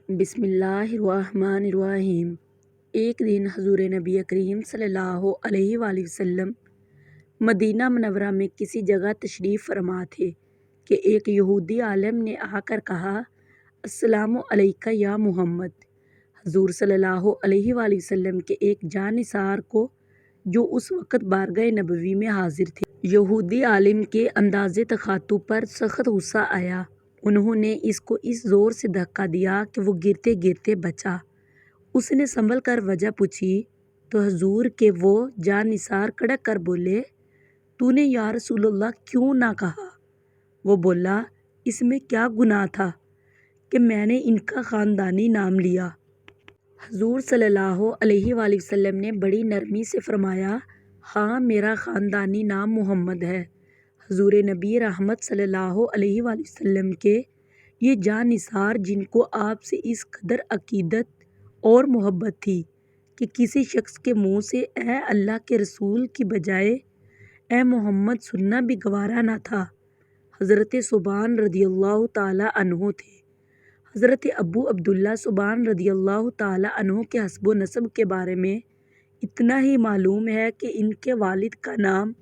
بسم اللہ الرحمن الرحیم۔ ایک دن حضور نبی کریم صلی اللہ علیہ وآلہ وسلم مدینہ منورہ میں کسی جگہ تشریف فرما تھے کہ ایک یہودی عالم نے آ کر کہا، السلام علیک یا محمد۔ حضور صلی اللہ علیہ وآلہ وسلم کے ایک جانثار کو جو اس وقت بارگاہ نبوی میں حاضر تھے، یہودی عالم کے انداز تخاطب پر سخت غصہ آیا۔ انہوں نے اس کو اس زور سے دھکا دیا کہ وہ گرتے گرتے بچا۔ اس نے سنبھل کر وجہ پوچھی تو حضور کے وہ جانثار کڑک کر بولے، تو نے یا رسول اللہ کیوں نہ کہا؟ وہ بولا، اس میں کیا گناہ تھا کہ میں نے ان کا خاندانی نام لیا۔ حضور صلی اللہ علیہ وآلہ وسلم نے بڑی نرمی سے فرمایا، ہاں میرا خاندانی نام محمد ہے۔ حضور نبی رحمت صلی اللہ علیہ وآلہ وسلم کے یہ جانثار، جن کو آپ سے اس قدر عقیدت اور محبت تھی کہ کسی شخص کے منہ سے اے اللہ کے رسول کی بجائے اے محمد سننا بھی گوارا نہ تھا، حضرت ثوبان رضی اللہ تعالیٰ عنہ تھے۔ حضرت ابو عبداللہ ثوبان رضی اللہ تعالیٰ عنہ کے حسب و نسب کے بارے میں اتنا ہی معلوم ہے کہ ان کے والد کا نام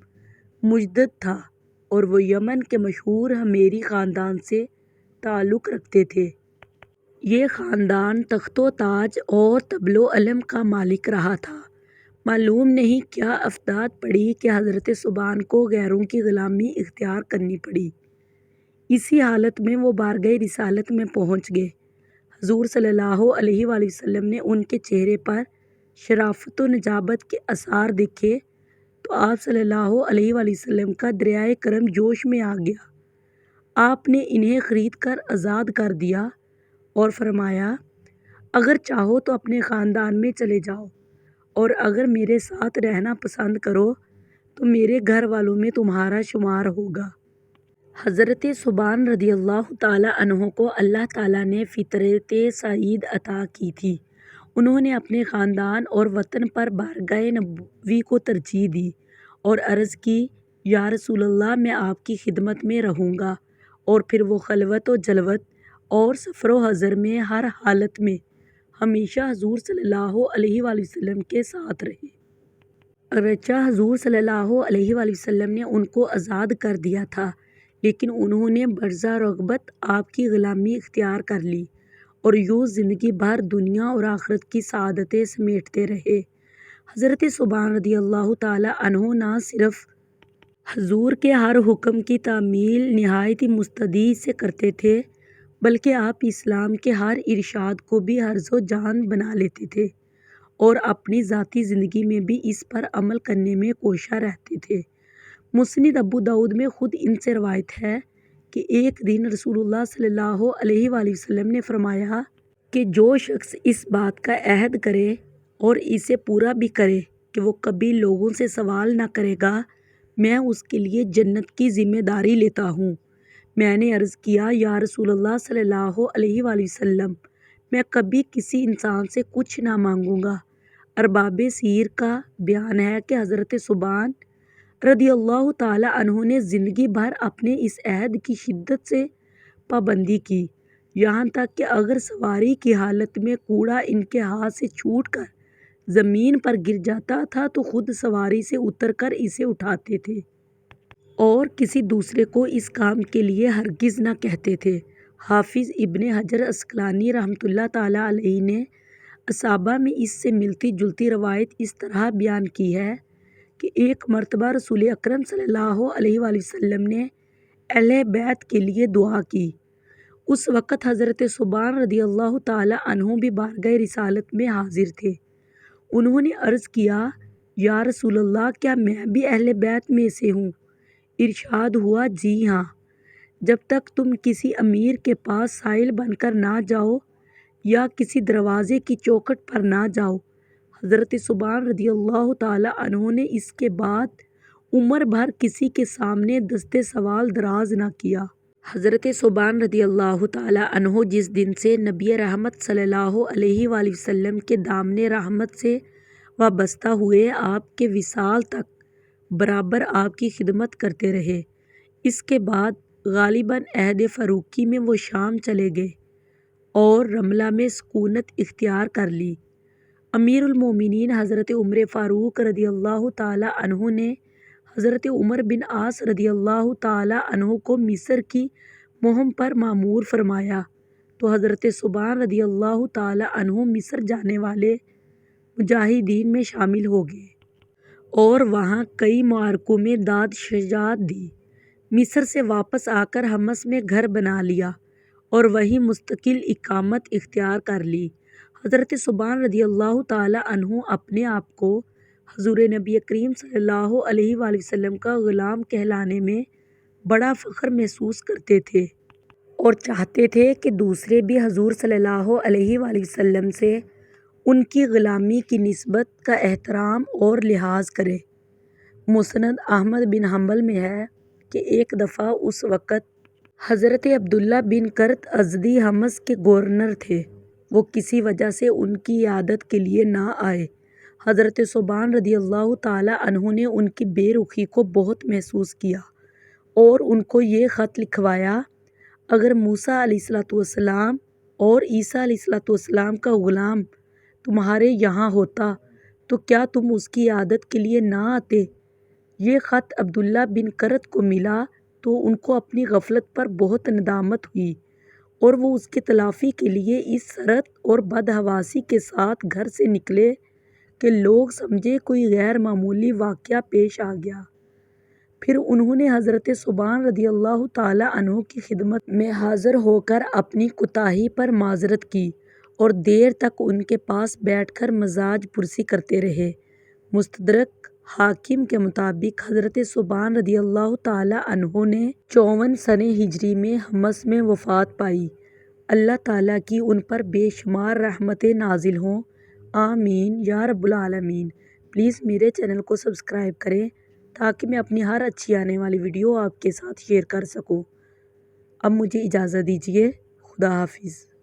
مجدد تھا اور وہ یمن کے مشہور حمیری خاندان سے تعلق رکھتے تھے۔ یہ خاندان تخت و تاج اور طبل و علم کا مالک رہا تھا۔ معلوم نہیں کیا آفات پڑی کہ حضرت ثوبان کو غیروں کی غلامی اختیار کرنی پڑی۔ اسی حالت میں وہ بارگاہ رسالت میں پہنچ گئے۔ حضور صلی اللہ علیہ وآلہ وسلم نے ان کے چہرے پر شرافت و نجابت کے آثار دیکھے تو آپ صلی اللہ علیہ وآلہ وسلم کا دریائے کرم جوش میں آ گیا۔ آپ نے انہیں خرید کر آزاد کر دیا اور فرمایا، اگر چاہو تو اپنے خاندان میں چلے جاؤ اور اگر میرے ساتھ رہنا پسند کرو تو میرے گھر والوں میں تمہارا شمار ہوگا۔ حضرت ثوبان رضی اللہ تعالیٰ عنہ کو اللہ تعالیٰ نے فطرت سعید عطا کی تھی۔ انہوں نے اپنے خاندان اور وطن پر بارگاہ نبوی کو ترجیح دی اور عرض کی، یا رسول اللہ میں آپ کی خدمت میں رہوں گا۔ اور پھر وہ خلوت و جلوت اور سفر و حضر میں ہر حالت میں ہمیشہ حضور صلی اللہ علیہ وآلہ وسلم کے ساتھ رہے۔ اگرچہ حضور صلی اللہ علیہ وآلہ وسلم نے ان کو آزاد کر دیا تھا، لیکن انہوں نے برضا رغبت آپ کی غلامی اختیار کر لی اور یوں زندگی بھر دنیا اور آخرت کی سعادتیں سمیٹتے رہے۔ حضرت ثوبان رضی اللہ تعالیٰ عنہ نہ صرف حضور کے ہر حکم کی تعمیل نہایت ہی مستعدی سے کرتے تھے، بلکہ آپ اسلام کے ہر ارشاد کو بھی حرز و جان بنا لیتے تھے اور اپنی ذاتی زندگی میں بھی اس پر عمل کرنے میں کوشاں رہتے تھے۔ مسند ابو داؤد میں خود ان سے روایت ہے کہ ایک دن رسول اللہ صلی اللہ علیہ وآلہ وسلم نے فرمایا کہ جو شخص اس بات کا عہد کرے اور اسے پورا بھی کرے کہ وہ کبھی لوگوں سے سوال نہ کرے گا، میں اس کے لیے جنت کی ذمہ داری لیتا ہوں۔ میں نے عرض کیا، یا رسول اللہ صلی اللہ علیہ وآلہ وسلم، میں کبھی کسی انسان سے کچھ نہ مانگوں گا۔ ارباب سیر کا بیان ہے کہ حضرت ثوبان رضی اللہ تعالیٰ عنہ نے زندگی بھر اپنے اس عہد کی شدت سے پابندی کی، یہاں تک کہ اگر سواری کی حالت میں کوڑا ان کے ہاتھ سے چھوٹ کر زمین پر گر جاتا تھا تو خود سواری سے اتر کر اسے اٹھاتے تھے اور کسی دوسرے کو اس کام کے لیے ہرگز نہ کہتے تھے۔ حافظ ابن حجر عسقلانی رحمۃ اللہ تعالیٰ علیہ نے اصحابہ میں اس سے ملتی جلتی روایت اس طرح بیان کی ہے کہ ایک مرتبہ رسول اکرم صلی اللہ علیہ وآلہ وسلم نے اہل بیت کے لیے دعا کی۔ اس وقت حضرت ثوبان رضی اللہ تعالیٰ عنہ بھی بارگاہ رسالت میں حاضر تھے۔ انہوں نے عرض کیا، یا رسول اللہ کیا میں بھی اہل بیت میں سے ہوں؟ ارشاد ہوا، جی ہاں، جب تک تم کسی امیر کے پاس سائل بن کر نہ جاؤ یا کسی دروازے کی چوکھٹ پر نہ جاؤ۔ حضرت ثوبان رضی اللہ تعالیٰ عنہ نے اس کے بعد عمر بھر کسی کے سامنے دست سوال دراز نہ کیا۔ حضرت ثوبان رضی اللہ تعالیٰ عنہ جس دن سے نبی رحمت صلی اللہ علیہ وآلہ وسلم کے دامن رحمت سے وابستہ ہوئے، آپ کے وصال تک برابر آپ کی خدمت کرتے رہے۔ اس کے بعد غالباً عہد فاروقی میں وہ شام چلے گئے اور رملہ میں سکونت اختیار کر لی۔ امیر المومنین حضرت عمر فاروق رضی اللہ تعالیٰ عنہ نے حضرت عمر بن عاص رضی اللہ تعالیٰ عنہ کو مصر کی مہم پر مامور فرمایا تو حضرت ثوبان رضی اللہ تعالیٰ عنہ مصر جانے والے مجاہدین میں شامل ہو گئے اور وہاں کئی معرکوں میں داد شجاعت دی۔ مصر سے واپس آ کر حمص میں گھر بنا لیا اور وہیں مستقل اقامت اختیار کر لی۔ حضرت ثوبان رضی اللہ تعالیٰ عنہ اپنے آپ کو حضور نبی کریم صلی اللہ علیہ وآلہ وسلم کا غلام کہلانے میں بڑا فخر محسوس کرتے تھے اور چاہتے تھے کہ دوسرے بھی حضور صلی اللہ علیہ وآلہ وسلم سے ان کی غلامی کی نسبت کا احترام اور لحاظ کریں۔ مسند احمد بن حنبل میں ہے کہ ایک دفعہ اس وقت حضرت عبداللہ بن کرت ازدی حمص کے گورنر تھے، وہ کسی وجہ سے ان کی عیادت کے لیے نہ آئے۔ حضرت ثوبان رضی اللہ تعالیٰ عنہ نے ان کی بے رخی کو بہت محسوس کیا اور ان کو یہ خط لکھوایا: اگر موسیٰ علیہ السلام اور عیسیٰ علیہ السلام کا غلام تمہارے یہاں ہوتا تو کیا تم اس کی عیادت کے لیے نہ آتے؟ یہ خط عبداللہ بن کرت کو ملا تو ان کو اپنی غفلت پر بہت ندامت ہوئی اور وہ اس کی تلافی کے لیے اس شرط اور بدحواسی کے ساتھ گھر سے نکلے کہ لوگ سمجھے کوئی غیر معمولی واقعہ پیش آ گیا۔ پھر انہوں نے حضرت ثوبان رضی اللہ تعالیٰ عنہ کی خدمت میں حاضر ہو کر اپنی کوتاہی پر معذرت کی اور دیر تک ان کے پاس بیٹھ کر مزاج پرسی کرتے رہے۔ مستدرک حاکم کے مطابق حضرت ثوبان رضی اللہ تعالیٰ عنہ نے 54 سنہ ہجری میں حمص میں وفات پائی۔ اللہ تعالیٰ کی ان پر بے شمار رحمتیں نازل ہوں، آمین یا رب العالمین۔ پلیز میرے چینل کو سبسکرائب کریں تاکہ میں اپنی ہر اچھی آنے والی ویڈیو آپ کے ساتھ شیئر کر سکوں۔ اب مجھے اجازت دیجیے، خدا حافظ۔